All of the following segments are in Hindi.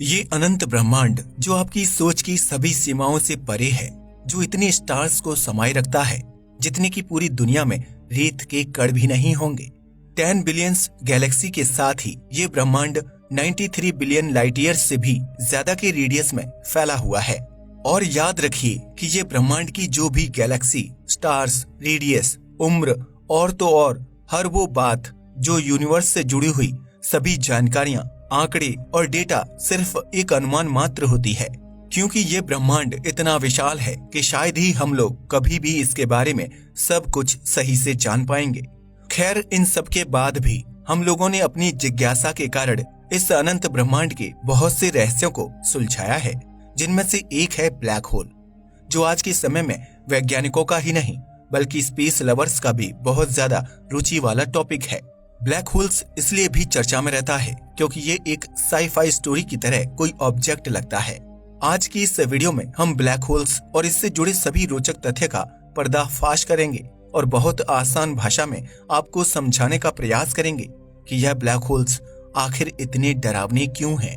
ये अनंत ब्रह्मांड जो आपकी सोच की सभी सीमाओं से परे है, जो इतने स्टार्स को समाये रखता है जितने की पूरी दुनिया में रेत के कण भी नहीं होंगे। 10 बिलियंस गैलेक्सी के साथ ही ये ब्रह्मांड 93 बिलियन लाइट ईयर्स से भी ज्यादा के रेडियस में फैला हुआ है। और याद रखिए कि ये ब्रह्मांड की जो भी गैलेक्सी, स्टार्स, रेडियस, उम्र और तो और हर वो बात जो यूनिवर्स से जुड़ी हुई सभी जानकारियां, आंकड़े और डेटा सिर्फ एक अनुमान मात्र होती है, क्योंकि ये ब्रह्मांड इतना विशाल है कि शायद ही हम लोग कभी भी इसके बारे में सब कुछ सही से जान पाएंगे। खैर, इन सब के बाद भी हम लोगों ने अपनी जिज्ञासा के कारण इस अनंत ब्रह्मांड के बहुत से रहस्यों को सुलझाया है, जिनमें से एक है ब्लैक होल, जो आज के समय में वैज्ञानिकों का ही नहीं बल्कि स्पेस लवर्स का भी बहुत ज्यादा रुचि वाला टॉपिक है। ब्लैक होल्स इसलिए भी चर्चा में रहता है क्योंकि ये एक साई-फाई स्टोरी की तरह कोई ऑब्जेक्ट लगता है। आज की इस वीडियो में हम ब्लैक होल्स और इससे जुड़े सभी रोचक तथ्य का पर्दाफाश करेंगे और बहुत आसान भाषा में आपको समझाने का प्रयास करेंगे कि यह ब्लैक होल्स आखिर इतने डरावने क्यों हैं।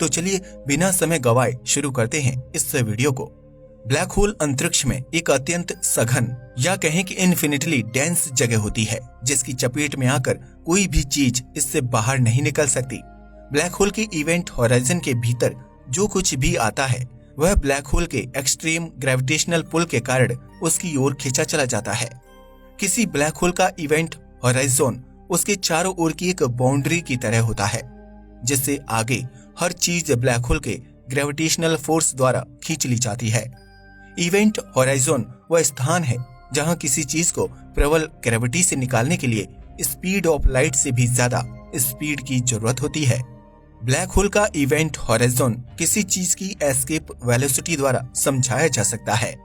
तो चलिए बिना समय गवाए शुरू करते हैं इस वीडियो को। ब्लैक होल अंतरिक्ष में एक अत्यंत सघन या कहें कि इन्फिनिटली डेंस जगह होती है, जिसकी चपेट में आकर कोई भी चीज इससे बाहर नहीं निकल सकती। ब्लैक होल के इवेंट होराइजन के भीतर जो कुछ भी आता है वह ब्लैक होल के एक्सट्रीम ग्रेविटेशनल पुल के कारण उसकी ओर खींचा चला जाता है। किसी ब्लैक होल का इवेंट होराइजन उसके चारों ओर की एक बाउंड्री की तरह होता है, जिससे आगे हर चीज ब्लैक होल के ग्रेविटेशनल फोर्स द्वारा खींच ली जाती है। इवेंट होराइजन वह स्थान है जहां किसी चीज को प्रबल ग्रेविटी से निकालने के लिए स्पीड ऑफ लाइट से भी ज्यादा स्पीड की जरूरत होती है। ब्लैक होल का इवेंट होराइजन किसी चीज की एस्केप वेलोसिटी द्वारा समझाया जा सकता है।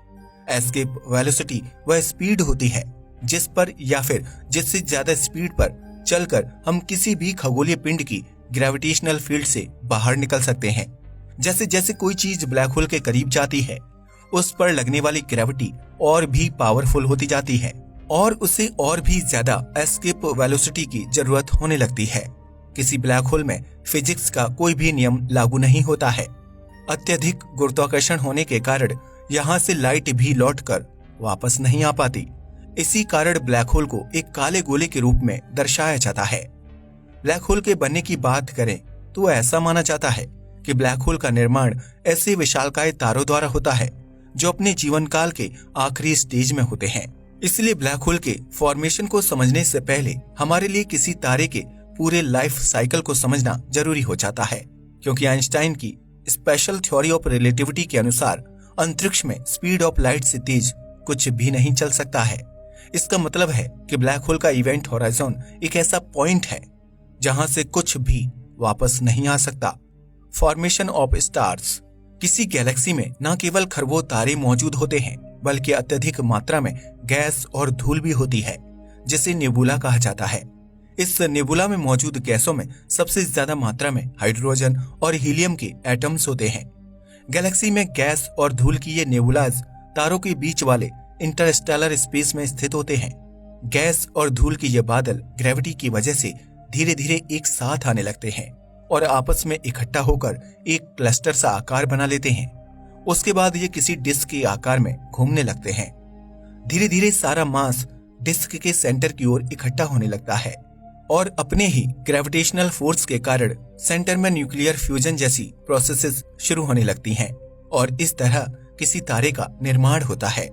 एस्केप वेलोसिटी वह स्पीड होती है जिस पर या फिर जिससे ज्यादा स्पीड पर चलकर हम किसी भी खगोलीय पिंड की ग्रेविटेशनल फील्ड से बाहर निकल सकते हैं। जैसे जैसे कोई चीज ब्लैक होल के करीब जाती है, उस पर लगने वाली ग्रेविटी और भी पावरफुल होती जाती है और उसे और भी ज्यादा एस्केप वेलोसिटी की जरूरत होने लगती है। किसी ब्लैक होल में फिजिक्स का कोई भी नियम लागू नहीं होता है। अत्यधिक गुरुत्वाकर्षण होने के कारण यहाँ से लाइट भी लौटकर वापस नहीं आ पाती। इसी कारण ब्लैक होल को एक काले गोले के रूप में दर्शाया जाता है। ब्लैक होल के बनने की बात करें तो ऐसा माना जाता है कि ब्लैक होल का निर्माण ऐसे विशालकाय तारों द्वारा होता है जो अपने जीवन काल के आखिरी स्टेज में होते हैं। इसलिए ब्लैक होल के फॉर्मेशन को समझने से पहले हमारे लिए किसी तारे के पूरे लाइफ साइकिल को समझना जरूरी हो जाता है, क्योंकि आइंस्टाइन की स्पेशल थ्योरी ऑफ रिलेटिविटी के अनुसार अंतरिक्ष में स्पीड ऑफ लाइट से तेज कुछ भी नहीं चल सकता है। इसका मतलब है कि ब्लैक होल का इवेंट होराइजन एक ऐसा पॉइंट है जहां से कुछ भी वापस नहीं आ सकता। Formation of stars. किसी गैलेक्सी में न केवल खरबों तारे मौजूद होते हैं बल्कि अत्यधिक मात्रा में गैस और धूल भी होती है, जिसे नेबुला कहा जाता है। इस नेबुला में मौजूद गैसों में सबसे ज्यादा मात्रा में हाइड्रोजन और हीलियम के एटम्स होते हैं। गैलेक्सी में गैस और धूल की ये नेबुलाज तारों के बीच वाले इंटरस्टेलर स्पेस में स्थित होते हैं। गैस और धूल के ये बादल ग्रेविटी की वजह से धीरे धीरे एक साथ आने लगते हैं और आपस में इकट्ठा होकर एक क्लस्टर सा आकार बना लेते हैं। उसके बाद ये किसी डिस्क के आकार में घूमने लगते हैं। धीरे धीरे सारा मास डिस्क के सेंटर की ओर इकट्ठा होने लगता है और अपने ही ग्रेविटेशनल फोर्स के कारण सेंटर में न्यूक्लियर फ्यूजन जैसी प्रोसेसेस शुरू होने लगती हैं और इस तरह किसी तारे का निर्माण होता है।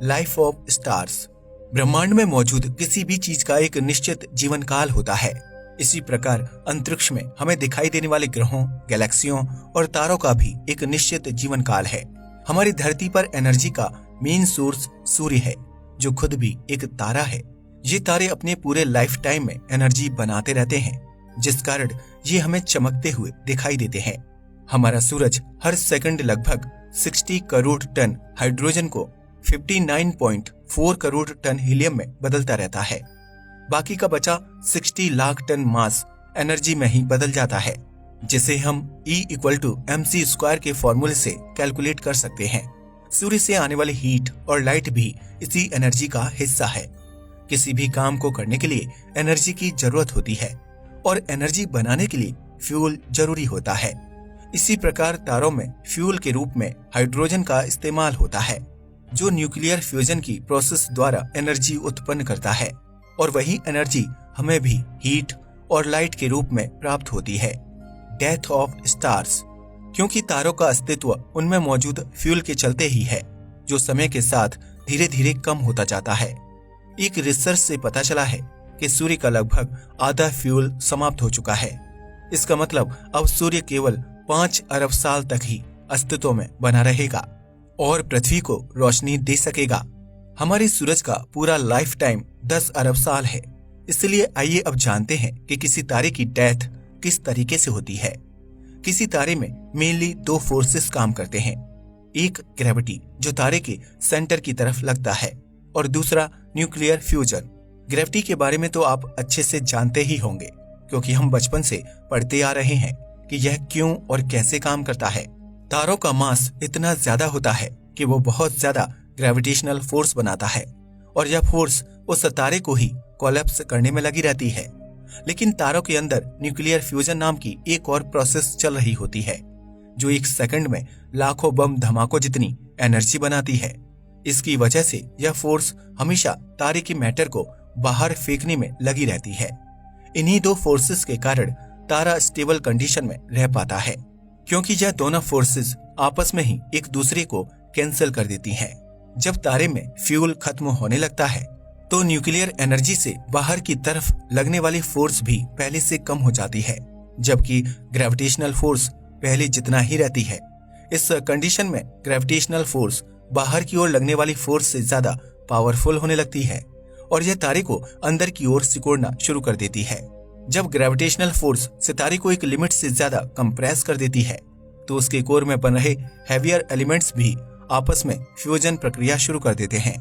Life of stars. ब्रह्मांड में मौजूद किसी भी चीज का एक निश्चित जीवन काल होता है। इसी प्रकार अंतरिक्ष में हमें दिखाई देने वाले ग्रहों, गैलेक्सियों और तारों का भी एक निश्चित जीवन काल है। हमारी धरती पर एनर्जी का मेन सोर्स सूर्य है, जो खुद भी एक तारा है। ये तारे अपने पूरे लाइफ टाइम में एनर्जी बनाते रहते हैं, जिस कारण ये हमें चमकते हुए दिखाई देते हैं। हमारा सूरज हर सेकंड लगभग 60 करोड़ टन हाइड्रोजन को 59.4 करोड़ टन हीलियम में बदलता रहता है। बाकी का बचा 60 लाख टन मास एनर्जी में ही बदल जाता है, जिसे हम E=mc² के फॉर्मूले से कैलकुलेट कर सकते हैं। सूर्य से आने वाली हीट और लाइट भी इसी एनर्जी का हिस्सा है। किसी भी काम को करने के लिए एनर्जी की जरूरत होती है और एनर्जी बनाने के लिए फ्यूल जरूरी होता है। इसी प्रकार तारों में फ्यूल के रूप में हाइड्रोजन का इस्तेमाल होता है, जो न्यूक्लियर फ्यूजन की प्रोसेस द्वारा एनर्जी उत्पन्न करता है, और वही एनर्जी हमें भी हीट और लाइट के रूप में प्राप्त होती है। डेथ ऑफ स्टार्स, क्योंकि तारों का अस्तित्व उनमें मौजूद फ्यूल के चलते ही है, जो समय के साथ धीरे धीरे कम होता जाता है। एक रिसर्च से पता चला है कि सूर्य का लगभग आधा फ्यूल समाप्त हो चुका है। इसका मतलब अब सूर्य केवल 5 अरब साल तक ही अस्तित्व में बना रहेगा और पृथ्वी को रोशनी दे सकेगा। हमारे सूरज का पूरा लाइफ टाइम 10 अरब साल है। इसलिए आइए अब जानते हैं कि किसी तारे की डेथ किस तरीके से होती है। किसी तारे में मेनली 2 फोर्सेस काम करते हैं, एक ग्रेविटी जो तारे के सेंटर की तरफ लगता है, और दूसरा न्यूक्लियर फ्यूजन। ग्रेविटी के बारे में तो आप अच्छे से जानते ही होंगे, क्योंकि हम बचपन से पढ़ते आ रहे हैं कि यह क्यों और कैसे काम करता है। तारों का मास इतना ज्यादा होता है कि वो बहुत ज्यादा ग्रेविटेशनल फोर्स बनाता है, और यह फोर्स उस तारे को ही कोलैप्स करने में लगी रहती है। लेकिन तारों के अंदर न्यूक्लियर फ्यूजन नाम की एक और प्रोसेस चल रही होती है, जो 1 सेकंड में लाखों बम धमाकों जितनी एनर्जी बनाती है। इसकी वजह से यह फोर्स हमेशा तारे की मैटर को बाहर फेंकने में लगी रहती है। इन्हीं 2 फोर्सेस के कारण तारा स्टेबल कंडीशन में रह पाता है, क्योंकि यह दोनों फोर्सेस आपस में ही एक दूसरे को कैंसिल कर देती हैं। जब तारे में फ्यूल खत्म होने लगता है तो न्यूक्लियर एनर्जी से बाहर की तरफ लगने वाली फोर्स भी पहले से कम हो जाती है, जबकि ग्रेविटेशनल फोर्स पहले जितना ही रहती है। इस कंडीशन में ग्रेविटेशनल फोर्स बाहर की ओर लगने वाली फोर्स से ज्यादा पावरफुल होने लगती है, और यह तारे को अंदर की ओर सिकोड़ना शुरू कर देती है। जब ग्रेविटेशनल फोर्स सितारे को एक लिमिट से ज्यादा कंप्रेस कर देती है, तो उसके कोर में बन रहे हैवियर एलिमेंट्स भी आपस में फ्यूजन प्रक्रिया शुरू कर देते हैं,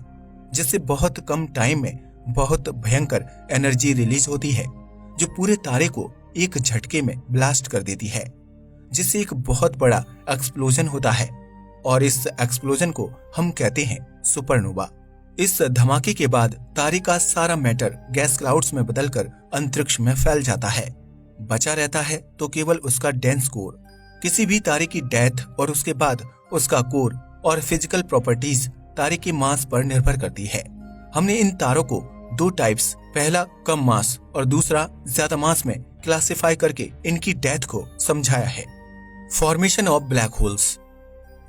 जिससे बहुत कम टाइम में बहुत भयंकर एनर्जी रिलीज होती है, जो पूरे तारे को एक झटके में ब्लास्ट कर देती है, जिससे एक बहुत बड़ा एक्सप्लोजन होता है, और इस एक्सप्लोजन को हम कहते हैं सुपरनोवा। इस धमाके के बाद तारे का सारा मैटर गैस क्लाउड्स में बदलकर अंतरिक्ष में फैल जाता है। बचा रहता है तो केवल उसका डेंस कोर। किसी भी तारे की डेथ और उसके बाद उसका कोर और फिजिकल प्रॉपर्टीज तारे के मास पर निर्भर करती है। हमने इन तारों को 2 टाइप्स, पहला कम मास और दूसरा ज्यादा मास में क्लासिफाई करके इनकी डेथ को समझाया है। Formation of black holes.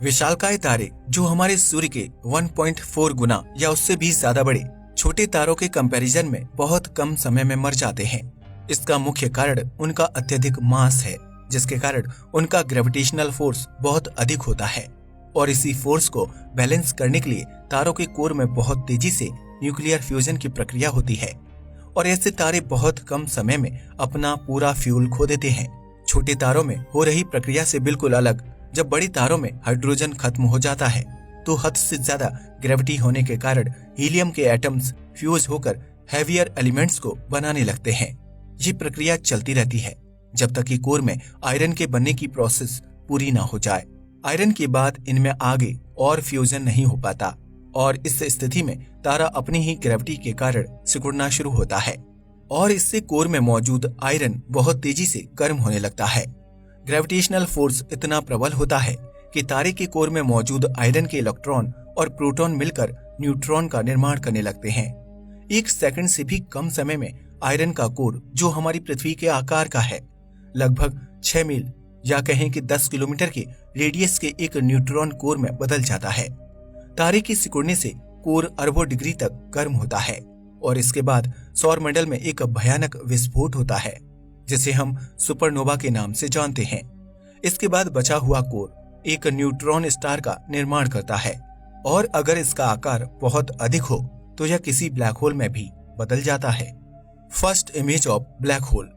विशालकाय तारे जो हमारे सूर्य के 1.4 गुना या उससे भी ज्यादा बड़े छोटे तारों के कंपैरिजन में बहुत कम समय में मर जाते हैं। इसका मुख्य कारण उनका अत्यधिक मास है, जिसके कारण उनका ग्रेविटेशनल फोर्स बहुत अधिक होता है, और इसी फोर्स को बैलेंस करने के लिए तारों के कोर में बहुत तेजी से न्यूक्लियर फ्यूजन की प्रक्रिया होती है, और ऐसे तारे बहुत कम समय में अपना पूरा फ्यूल खो देते हैं। छोटे तारों में हो रही प्रक्रिया से बिल्कुल अलग, जब बड़ी तारों में हाइड्रोजन खत्म हो जाता है तो हद से ज्यादा ग्रेविटी होने के कारण हीलियम के एटम्स फ्यूज होकर हैवियर एलिमेंट्स को बनाने लगते हैं। ये प्रक्रिया चलती रहती है जब तक कि कोर में आयरन के बनने की प्रोसेस पूरी ना हो जाए। आयरन के बाद इनमें आगे और फ्यूजन नहीं हो पाता, और इस स्थिति में तारा अपनी ही ग्रेविटी के कारण सिकुड़ना शुरू होता है, और इससे कोर में मौजूद आयरन बहुत तेजी से गर्म होने लगता है। ग्रेविटेशनल फोर्स इतना प्रबल होता है कि तारे के कोर में मौजूद आयरन के इलेक्ट्रॉन और प्रोटॉन मिलकर न्यूट्रॉन का निर्माण करने लगते हैं। 1 सेकंड से भी कम समय में आयरन का कोर, जो हमारी पृथ्वी के आकार का है, लगभग 6 मील या कहें कि 10 किलोमीटर के रेडियस के एक न्यूट्रॉन कोर में बदल जाता है। तारे के सिकुड़ने से कोर अरबों डिग्री तक गर्म होता है, और इसके बाद सौरमंडल में एक भयानक विस्फोट होता है, जिसे हम सुपरनोवा के नाम से जानते हैं। इसके बाद बचा हुआ कोर एक न्यूट्रॉन स्टार का निर्माण करता है, और अगर इसका आकार बहुत अधिक हो तो यह किसी ब्लैक होल में भी बदल जाता है। First image of black hole.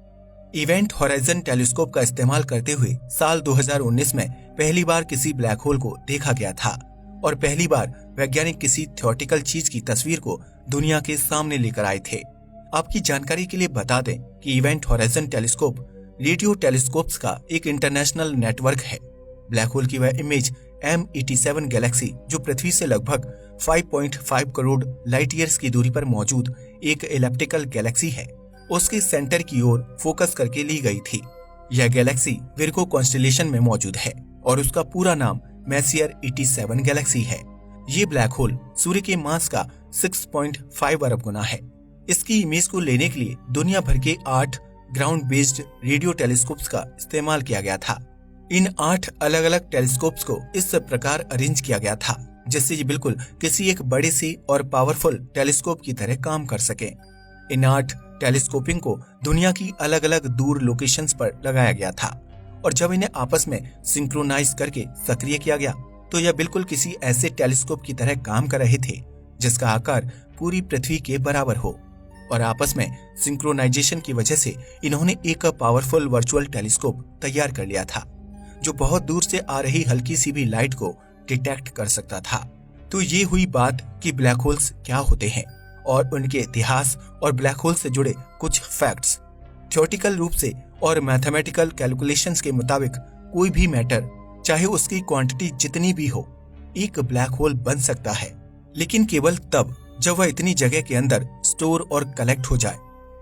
Event horizon telescope का इस्तेमाल करते हुए साल 2019 में पहली बार किसी ब्लैक होल को देखा गया था, और पहली बार वैज्ञानिक किसी थ्योरेटिकल चीज की तस्वीर को दुनिया के सामने लेकर आए थे। आपकी जानकारी के लिए बता दें कि event horizon telescope radio telescopes का एक इंटरनेशनल नेटवर्क है। ब्लैक होल की वह इमेज M87 गैलेक्सी, जो पृथ्वी से लगभग 5.5 करोड़ लाइट ईयर्स की दूरी पर मौजूद एक इलिप्टिकल गैलेक्सी है, उसके सेंटर की ओर फोकस करके ली गई थी। यह गैलेक्सी विर्गो कॉन्स्टेलेशन में मौजूद है और उसका पूरा नाम मैसियर 87 गैलेक्सी है। ये ब्लैक होल सूर्य के मास का 6.5 अरब गुना है। इसकी इमेज को लेने के लिए दुनिया भर के 8 ग्राउंड बेस्ड रेडियो टेलीस्कोप्स का इस्तेमाल किया गया था। इन 8 अलग अलग टेलीस्कोप्स को इस प्रकार अरेंज किया गया था जिससे ये बिल्कुल किसी एक बड़े सी और पावरफुल टेलीस्कोप की तरह काम कर सके। इन 8 टेलीस्कोपिंग को दुनिया की अलग अलग दूर लोकेशंस पर लगाया गया था और जब इन्हें आपस में सिंक्रोनाइज करके सक्रिय किया गया तो यह बिल्कुल किसी ऐसे टेलीस्कोप की तरह काम कर रहे थे जिसका आकार पूरी पृथ्वी के बराबर हो, और आपस में सिंक्रोनाइजेशन की वजह से इन्होंने एक पावरफुल वर्चुअल टेलीस्कोप तैयार कर लिया था जो बहुत दूर से आ रही हल्की सी भी लाइट को डिटेक्ट कर सकता था। तो ये हुई बात कि ब्लैक होल्स क्या होते हैं और उनके इतिहास और ब्लैक होल से जुड़े कुछ फैक्ट्स। थ्योरेटिकल रूप से और मैथमेटिकल कैलकुलेशंस के मुताबिक कोई भी मैटर, चाहे उसकी क्वांटिटी जितनी भी हो, एक ब्लैक होल बन सकता है, लेकिन केवल तब जब वह इतनी जगह के अंदर स्टोर और कलेक्ट हो जाए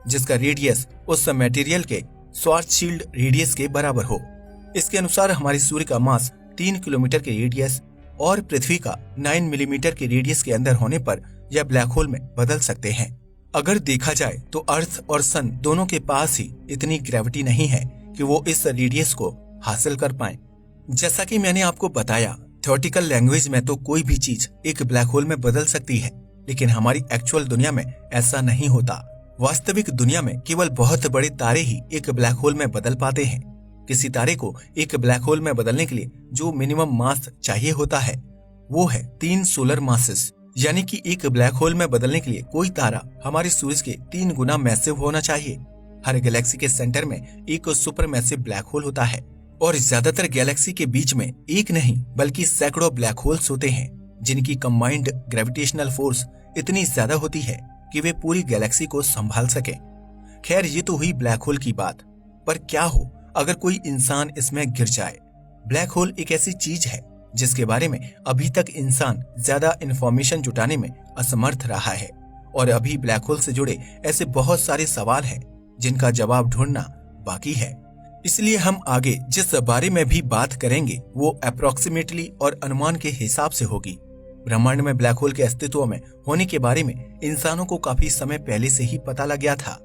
जिसका रेडियस उस मटेरियल के श्वार्ज़शील्ड रेडियस के बराबर हो। इसके अनुसार हमारे सूर्य का मास 3 किलोमीटर के रेडियस और पृथ्वी का 9 मिलीमीटर के रेडियस के अंदर होने पर यह ब्लैक होल में बदल सकते हैं। अगर देखा जाए तो अर्थ और सन दोनों के पास ही इतनी ग्रेविटी नहीं है कि वो इस रेडियस को हासिल कर पाएं। जैसा कि मैंने आपको बताया, थ्योरेटिकल लैंग्वेज में तो कोई भी चीज एक ब्लैक होल में बदल सकती है, लेकिन हमारी एक्चुअल दुनिया में ऐसा नहीं होता। वास्तविक दुनिया में केवल बहुत बड़े तारे ही एक ब्लैक होल में बदल पाते हैं। किसी तारे को एक ब्लैक होल में बदलने के लिए जो मिनिमम मास चाहिए होता है वो है 3 सोलर मासेस, यानी कि एक ब्लैक होल में बदलने के लिए कोई तारा हमारे सूरज के 3 गुना मैसिव होना चाहिए। हर गैलेक्सी के सेंटर में एक सुपर मैसिव ब्लैक होल होता है और ज्यादातर गैलेक्सी के बीच में एक नहीं बल्कि सैकड़ों ब्लैक होल्स होते हैं जिनकी कंबाइंड ग्रेविटेशनल फोर्स इतनी ज्यादा होती है कि वे पूरी गैलेक्सी को संभाल सके। खैर, ये तो हुई ब्लैक होल की बात, पर क्या हो अगर कोई इंसान इसमें गिर जाए। ब्लैक होल एक ऐसी चीज है जिसके बारे में अभी तक इंसान ज्यादा इंफॉर्मेशन जुटाने में असमर्थ रहा है और अभी ब्लैक होल से जुड़े ऐसे बहुत सारे सवाल हैं जिनका जवाब ढूंढना बाकी है। इसलिए हम आगे जिस बारे में भी बात करेंगे वो अप्रोक्सीमेटली और अनुमान के हिसाब से होगी। ब्रह्मांड में ब्लैक होल के अस्तित्व में होने के बारे में इंसानों को काफी समय पहले से ही पता लग गया था,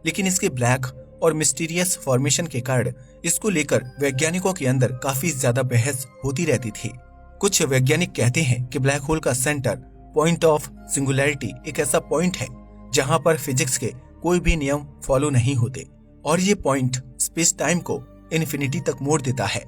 लेकिन इसके ब्लैक और मिस्टीरियस फॉर्मेशन के कारण इसको लेकर वैज्ञानिकों के अंदर काफी ज्यादा बहस होती रहती थी। कुछ वैज्ञानिक कहते हैं कि ब्लैक होल का सेंटर पॉइंट ऑफ सिंगुलैरिटी एक ऐसा पॉइंट है जहां पर फिजिक्स के कोई भी नियम फॉलो नहीं होते और ये पॉइंट स्पेस टाइम को इन्फिनिटी तक मोड़ देता है।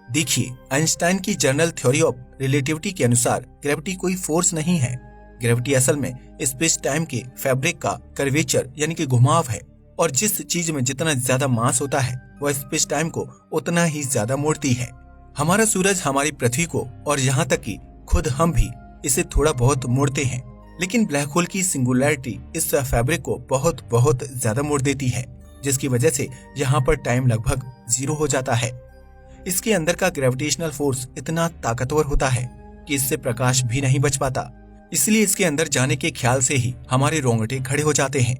देखिए, आइंस्टाइन की जनरल थ्योरी ऑफ रिलेटिविटी के अनुसार ग्रेविटी कोई फोर्स नहीं है। ग्रेविटी असल में स्पेस टाइम के फैब्रिक का कर्वेचर यानी कि घुमाव है और जिस चीज में जितना ज्यादा मास होता है वह स्पेस टाइम को उतना ही ज्यादा मोड़ती है। हमारा सूरज हमारी पृथ्वी को और यहाँ तक कि खुद हम भी इसे थोड़ा बहुत मोड़ते हैं, लेकिन ब्लैक होल की सिंगुलैरिटी इस फैब्रिक को बहुत बहुत ज्यादा मोड़ देती है जिसकी वजह से यहाँ पर टाइम लगभग 0 हो जाता है। इसके अंदर का ग्रेविटेशनल फोर्स इतना ताकतवर होता है कि इससे प्रकाश भी नहीं बच पाता, इसलिए इसके अंदर जाने के ख्याल से ही हमारे रोंगटे खड़े हो जाते हैं।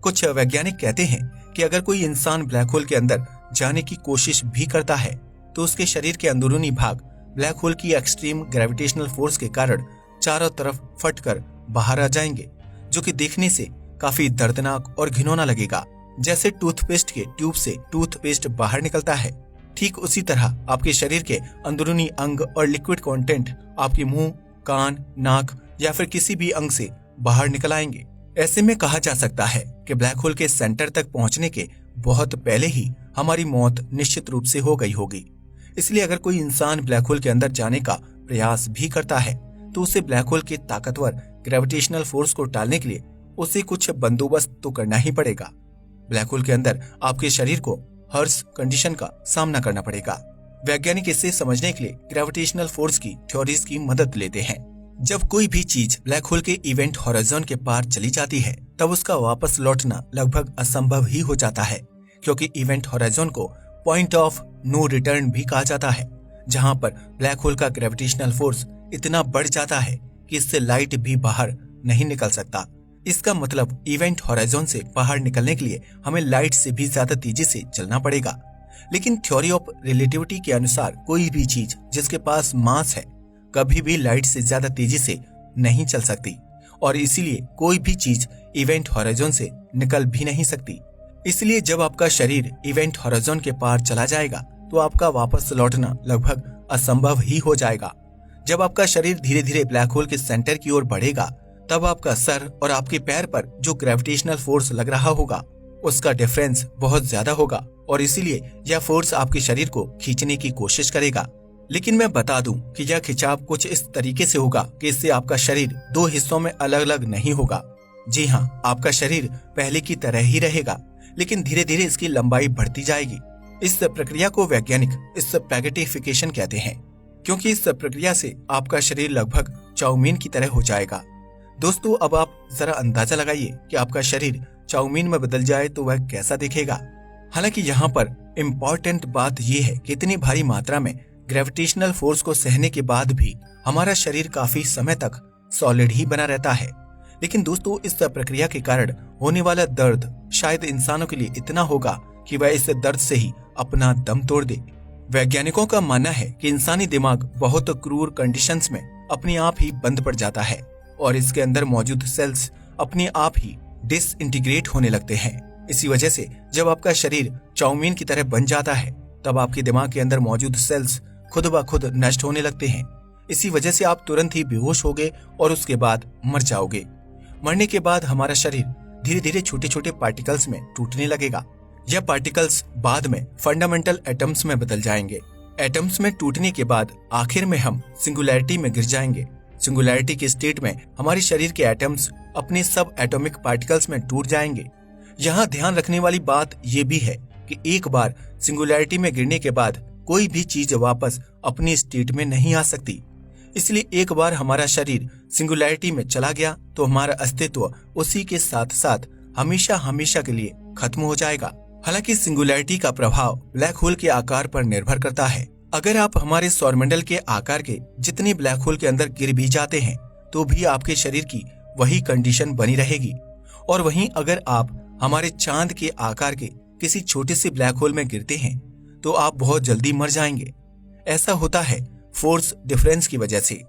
कुछ वैज्ञानिक कहते हैं कि अगर कोई इंसान ब्लैक होल के अंदर जाने की कोशिश भी करता है तो उसके शरीर के अंदरूनी भाग ब्लैक होल की एक्सट्रीम ग्रेविटेशनल फोर्स के कारण चारों तरफ फटकर बाहर आ जाएंगे, जो कि देखने से काफी दर्दनाक और घिनौना लगेगा। जैसे टूथपेस्ट के ट्यूब से टूथपेस्ट बाहर निकलता है, ठीक उसी तरह आपके शरीर के अंदरूनी अंग और लिक्विड कंटेंट आपके मुंह, कान, नाक या फिर किसी भी अंग से बाहर निकल आएंगे। ऐसे में कहा जा सकता है कि ब्लैक होल के सेंटर तक पहुंचने के बहुत पहले ही हमारी मौत निश्चित रूप से हो गई होगी। इसलिए अगर कोई इंसान ब्लैक होल के अंदर जाने का प्रयास भी करता है तो उसे ब्लैक होल के ताकतवर ग्रेविटेशनल फोर्स को टालने के लिए उसे कुछ बंदोबस्त तो करना ही पड़ेगा। ब्लैक होल के अंदर आपके शरीर को हर्श कंडीशन का सामना करना पड़ेगा। वैज्ञानिक इसे समझने के लिए ग्रेविटेशनल फोर्स की थ्योरीज की मदद लेते हैं। जब कोई भी चीज ब्लैक होल के इवेंट हॉराइजन के पार चली जाती है तब उसका वापस लौटना लगभग असंभव ही हो जाता है, क्योंकि इवेंट हॉराइजन को पॉइंट ऑफ नो रिटर्न भी कहा जाता है, जहां पर ब्लैक होल का ग्रेविटेशनल फोर्स इतना बढ़ जाता है कि इससे लाइट भी बाहर नहीं निकल सकता। इसका मतलब इवेंट हॉराइजन से बाहर निकलने के लिए हमें लाइट से भी ज्यादा तेजी से चलना पड़ेगा। लेकिन थ्योरी ऑफ रिलेटिविटी के अनुसार कोई भी चीज जिसके पास मास है कभी भी लाइट से ज्यादा तेजी से नहीं चल सकती और इसीलिए कोई भी चीज इवेंट हॉराइजन से निकल भी नहीं सकती। इसलिए जब आपका शरीर इवेंट हॉराइजन के पार चला जाएगा तो आपका वापस लौटना लगभग असंभव ही हो जाएगा। जब आपका शरीर धीरे धीरे ब्लैक होल के सेंटर की ओर बढ़ेगा तब आपका सर और आपके पैर पर जो ग्रेविटेशनल फोर्स लग रहा होगा उसका डिफरेंस बहुत ज्यादा होगा और इसीलिए यह फोर्स आपके शरीर को खींचने की कोशिश करेगा। लेकिन मैं बता दूं कि यह खिंचाव कुछ इस तरीके से होगा कि इससे आपका शरीर दो हिस्सों में अलग अलग नहीं होगा। जी हाँ, आपका शरीर पहले की तरह ही रहेगा लेकिन धीरे धीरे इसकी लंबाई बढ़ती जाएगी। इस प्रक्रिया को वैज्ञानिक स्पैगेटिफिकेशन कहते हैं क्योंकि इस प्रक्रिया से आपका शरीर लगभग चाउमीन की तरह हो जाएगा। दोस्तों, अब आप जरा अंदाजा लगाइए कि आपका शरीर चाउमीन में बदल जाए तो वह कैसा दिखेगा। हालांकि यहाँ पर इम्पोर्टेंट बात यह है कि इतनी भारी मात्रा में ग्रेविटेशनल फोर्स को सहने के बाद भी हमारा शरीर काफी समय तक सॉलिड ही बना रहता है। लेकिन दोस्तों, इस प्रक्रिया के कारण होने वाला दर्द शायद इंसानों के लिए इतना होगा कि वह इस दर्द से ही अपना दम तोड़ दे। वैज्ञानिकों का मानना है कि इंसानी दिमाग बहुत क्रूर कंडीशंस में अपने आप ही बंद पड़ जाता है और इसके अंदर मौजूद सेल्स अपने आप ही डिसइंटीग्रेट होने लगते हैं। इसी वजह से जब आपका शरीर चाउमीन की तरह बन जाता है तब आपके दिमाग के अंदर मौजूद सेल्स खुद ब खुद नष्ट होने लगते हैं। इसी वजह से आप तुरंत ही बेहोश होगे और उसके बाद मर जाओगे। मरने के बाद हमारा शरीर धीरे धीरे छोटे छोटे पार्टिकल्स में टूटने लगेगा। यह पार्टिकल्स बाद में फंडामेंटल एटम्स में बदल जाएंगे। एटम्स में टूटने के बाद आखिर में हम सिंगुलैरिटी में गिर जाएंगे। सिंगुलैरिटी के स्टेट में हमारे शरीर के एटम्स अपने सब एटॉमिक पार्टिकल्स में टूट जाएंगे। यहाँ ध्यान रखने वाली बात यह भी है कि एक बार सिंगुलैरिटी में गिरने के बाद कोई भी चीज वापस अपनी स्टेट में नहीं आ सकती। इसलिए एक बार हमारा शरीर सिंगुलैरिटी में चला गया तो हमारा अस्तित्व उसी के साथ साथ हमेशा हमेशा के लिए खत्म हो जाएगा। हालांकि सिंगुलैरिटी का प्रभाव ब्लैक होल के आकार पर निर्भर करता है। अगर आप हमारे सौरमंडल के आकार के जितने ब्लैक होल के अंदर गिर भी जाते हैं तो भी आपके शरीर की वही कंडीशन बनी रहेगी। और वहीं अगर आप हमारे चांद के आकार के किसी छोटे से ब्लैक होल में गिरते हैं तो आप बहुत जल्दी मर जाएंगे। ऐसा होता है फोर्स डिफरेंस की वजह से।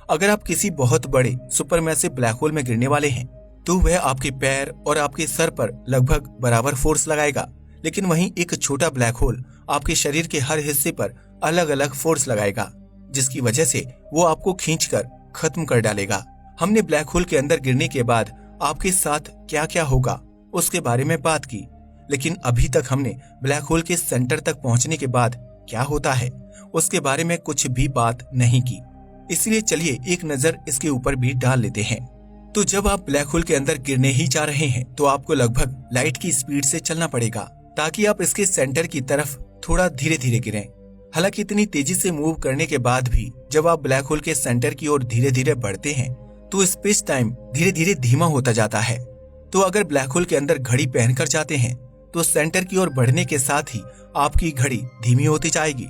अगर आप किसी बहुत बड़े सुपरमैसिव ब्लैक होल में गिरने वाले हैं तो वह आपके पैर और आपके सर पर लगभग बराबर फोर्स लगाएगा, लेकिन वहीं एक छोटा ब्लैक होल आपके शरीर के हर हिस्से पर अलग अलग फोर्स लगाएगा, जिसकी वजह से वो आपको खींचकर खत्म कर डालेगा। हमने ब्लैक होल के अंदर गिरने के बाद आपके साथ क्या क्या होगा उसके बारे में बात की, लेकिन अभी तक हमने ब्लैक होल के सेंटर तक पहुंचने के बाद क्या होता है उसके बारे में कुछ भी बात नहीं की। इसलिए चलिए एक नजर इसके ऊपर भी डाल लेते हैं। तो जब आप ब्लैक होल के अंदर गिरने ही जा रहे हैं तो आपको लगभग लाइट की स्पीड से चलना पड़ेगा ताकि आप इसके सेंटर की तरफ थोड़ा धीरे धीरे गिरें। हालांकि इतनी तेजी से मूव करने के बाद भी जब आप ब्लैक होल के सेंटर की ओर धीरे धीरे बढ़ते हैं तो स्पेस टाइम धीरे धीरे धीमा होता जाता है। तो अगर ब्लैक होल के अंदर घड़ी पहनकर जाते हैं तो सेंटर की ओर बढ़ने के साथ ही आपकी घड़ी धीमी होती जाएगी,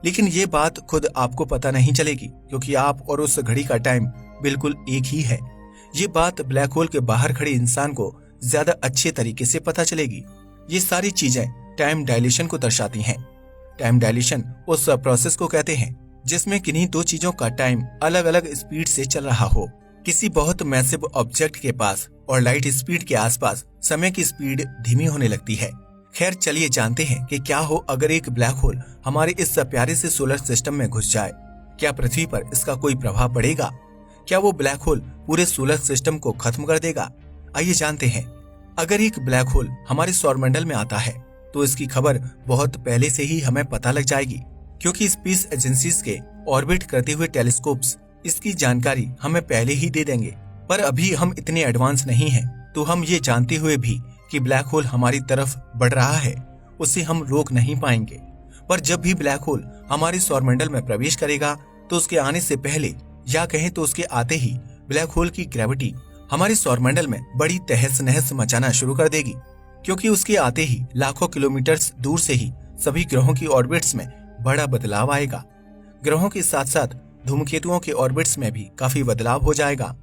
लेकिन ये बात खुद आपको पता नहीं चलेगी क्योंकि आप और उस घड़ी का टाइम बिल्कुल एक ही है। ये बात ब्लैक होल के बाहर खड़े इंसान को ज्यादा अच्छे तरीके से पता चलेगी। ये सारी चीजें टाइम डायलेशन को दर्शाती हैं। टाइम डायलेशन उस प्रोसेस को कहते हैं जिसमें किन्हीं दो चीजों का टाइम अलग अलग स्पीड से चल रहा हो। किसी बहुत मैसिव ऑब्जेक्ट के पास और लाइट स्पीड के आसपास समय की स्पीड धीमी होने लगती है। खैर चलिए जानते हैं कि क्या हो अगर एक ब्लैक होल हमारे इस प्यारे से सोलर सिस्टम में घुस जाए। क्या पृथ्वी पर इसका कोई प्रभाव पड़ेगा? क्या वो ब्लैक होल पूरे सोलर सिस्टम को खत्म कर देगा? आइए जानते हैं। अगर एक ब्लैक होल हमारे सौरमंडल में आता है तो इसकी खबर बहुत पहले से ही हमें पता लग जाएगी क्योंकि स्पेस एजेंसीज के ऑर्बिट करते हुए टेलीस्कोप्स इसकी जानकारी हमें पहले ही दे देंगे। पर अभी हम इतने एडवांस नहीं हैं, तो हम ये जानते हुए भी कि ब्लैक होल हमारी तरफ बढ़ रहा है उसे हम रोक नहीं पाएंगे। पर जब भी ब्लैक होल हमारे सौरमंडल में प्रवेश करेगा तो उसके आने से पहले या कहें तो उसके आते ही ब्लैक होल की ग्रेविटी हमारे सौरमंडल में बड़ी तहस नहस मचाना शुरू कर देगी, क्योंकि उसके आते ही लाखों किलोमीटर्स दूर से ही सभी ग्रहों की ऑर्बिट्स में बड़ा बदलाव आएगा। ग्रहों के साथ साथ धूमकेतुओं के ऑर्बिट्स में भी काफी बदलाव हो जाएगा।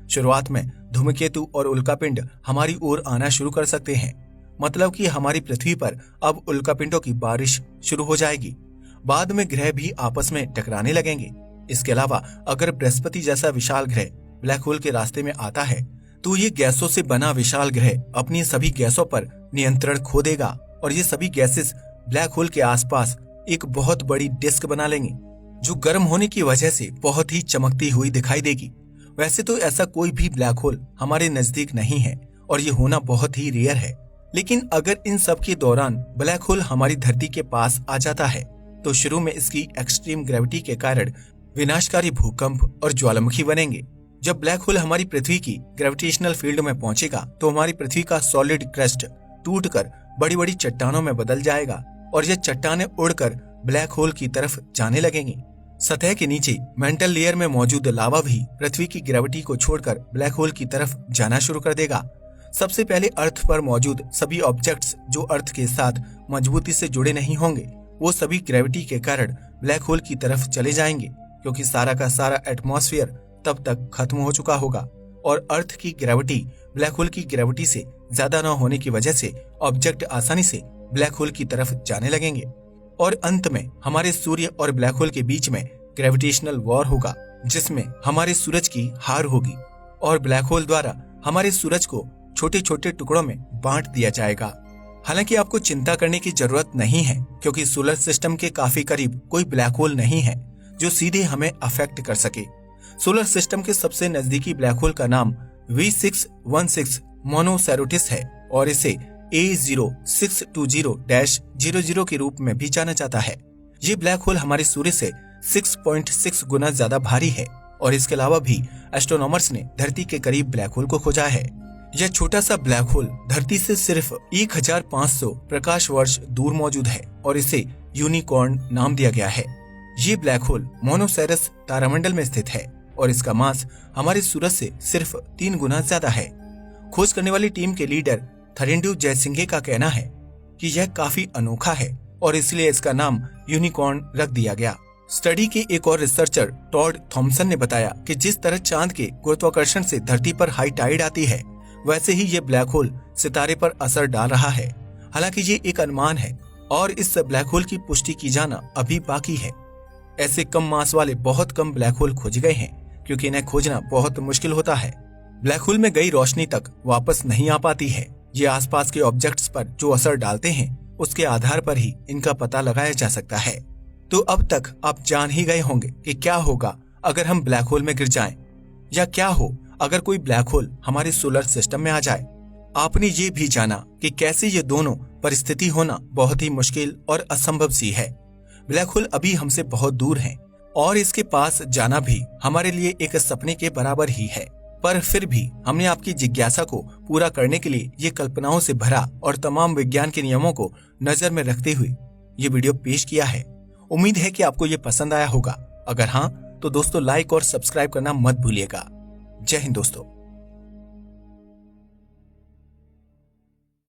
शुरुआत में धूमकेतु और उल्कापिंड हमारी ओर आना शुरू कर सकते हैं, मतलब कि हमारी पृथ्वी पर अब उल्कापिंडों की बारिश शुरू हो जाएगी। बाद में ग्रह भी आपस में टकराने लगेंगे। इसके अलावा अगर बृहस्पति जैसा विशाल ग्रह ब्लैक होल के रास्ते में आता है तो ये गैसों से बना विशाल ग्रह अपनी सभी गैसों पर नियंत्रण खो देगा और ये सभी गैसेस ब्लैक होल के आसपास एक बहुत बड़ी डिस्क बना लेंगे जो गर्म होने की वजह से बहुत ही चमकती हुई दिखाई देगी। वैसे तो ऐसा कोई भी ब्लैक होल हमारे नजदीक नहीं है और ये होना बहुत ही रेयर है, लेकिन अगर इन सब के दौरान ब्लैक होल हमारी धरती के पास आ जाता है तो शुरू में इसकी एक्सट्रीम ग्रेविटी के कारण विनाशकारी भूकंप और ज्वालामुखी बनेंगे। जब ब्लैक होल हमारी पृथ्वी की ग्रेविटेशनल फील्ड में पहुंचेगा तो हमारी पृथ्वी का सॉलिड क्रस्ट टूटकर बड़ी बड़ी चट्टानों में बदल जाएगा और ये चट्टानें उड़कर ब्लैक होल की तरफ जाने लगेंगी। सतह के नीचे मेंटल लेयर में मौजूद लावा भी पृथ्वी की ग्रेविटी को छोड़कर ब्लैक होल की तरफ जाना शुरू कर देगा। सबसे पहले अर्थ पर मौजूद सभी ऑब्जेक्ट्स जो अर्थ के साथ मजबूती से जुड़े नहीं होंगे वो सभी ग्रेविटी के कारण ब्लैक होल की तरफ चले जाएंगे, क्योंकि सारा का सारा एटमॉस्फेयर तब तक खत्म हो चुका होगा और अर्थ की ग्रेविटी ब्लैक होल की ग्रेविटी से ज्यादा न होने की वजह से ऑब्जेक्ट आसानी से ब्लैक होल की तरफ जाने लगेंगे और अंत में हमारे सूर्य और ब्लैक होल के बीच में ग्रेविटेशनल वॉर होगा, जिसमें हमारे सूरज की हार होगी और ब्लैक होल द्वारा हमारे सूरज को छोटे छोटे टुकड़ों में बांट दिया जाएगा। हालांकि आपको चिंता करने की जरूरत नहीं है, क्योंकि सोलर सिस्टम के काफी करीब कोई ब्लैक होल नहीं है जो सीधे हमें अफेक्ट कर सके। सोलर सिस्टम के सबसे नजदीकी ब्लैक होल का नाम V616 मोनोसेरोटिस है और इसे A0620-00 के रूप में भी जाना जाता है। ये ब्लैक होल हमारे सूर्य से 6.6 गुना ज्यादा भारी है और इसके अलावा भी एस्ट्रोनॉमर्स ने धरती के करीब ब्लैक होल को खोजा है। यह छोटा सा ब्लैक होल धरती से सिर्फ 1500 प्रकाश वर्ष दूर मौजूद है और इसे यूनिकॉर्न नाम दिया गया है। ये ब्लैक होल मोनोसेरस तारामंडल में स्थित है और इसका मास हमारे सूरज से सिर्फ 3 गुना ज्यादा है। खोज करने वाली टीम के लीडर थरिंडू जयसिंघे का कहना है कि यह काफी अनोखा है और इसलिए इसका नाम यूनिकॉर्न रख दिया गया। स्टडी के एक और रिसर्चर टॉड थॉमसन ने बताया कि जिस तरह चांद के गुरुत्वाकर्षण से धरती पर हाई टाइड आती है, वैसे ही ये ब्लैक होल सितारे पर असर डाल रहा है। हालांकि ये एक अनुमान है और इस ब्लैक होल की पुष्टि की जाना अभी बाकी है। ऐसे कम मास वाले बहुत कम ब्लैक होल खोजे गए हैं, क्योंकि इन्हें खोजना बहुत मुश्किल होता है। ब्लैक होल में गई रोशनी तक वापस नहीं आ पाती है। ये आसपास के ऑब्जेक्ट्स पर जो असर डालते हैं उसके आधार पर ही इनका पता लगाया जा सकता है। तो अब तक आप जान ही गए होंगे कि क्या होगा अगर हम ब्लैक होल में गिर जाएं, या क्या हो अगर कोई ब्लैक होल हमारे सोलर सिस्टम में आ जाए। आपने ये भी जाना कि कैसे ये दोनों परिस्थिति होना बहुत ही मुश्किल और असंभव सी है। ब्लैक होल अभी हमसे बहुत दूर है और इसके पास जाना भी हमारे लिए एक सपने के बराबर ही है, पर फिर भी हमने आपकी जिज्ञासा को पूरा करने के लिए ये कल्पनाओं से भरा और तमाम विज्ञान के नियमों को नजर में रखते हुए ये वीडियो पेश किया है। उम्मीद है कि आपको ये पसंद आया होगा। अगर हाँ तो दोस्तों लाइक और सब्सक्राइब करना मत भूलिएगा। जय हिंद दोस्तों।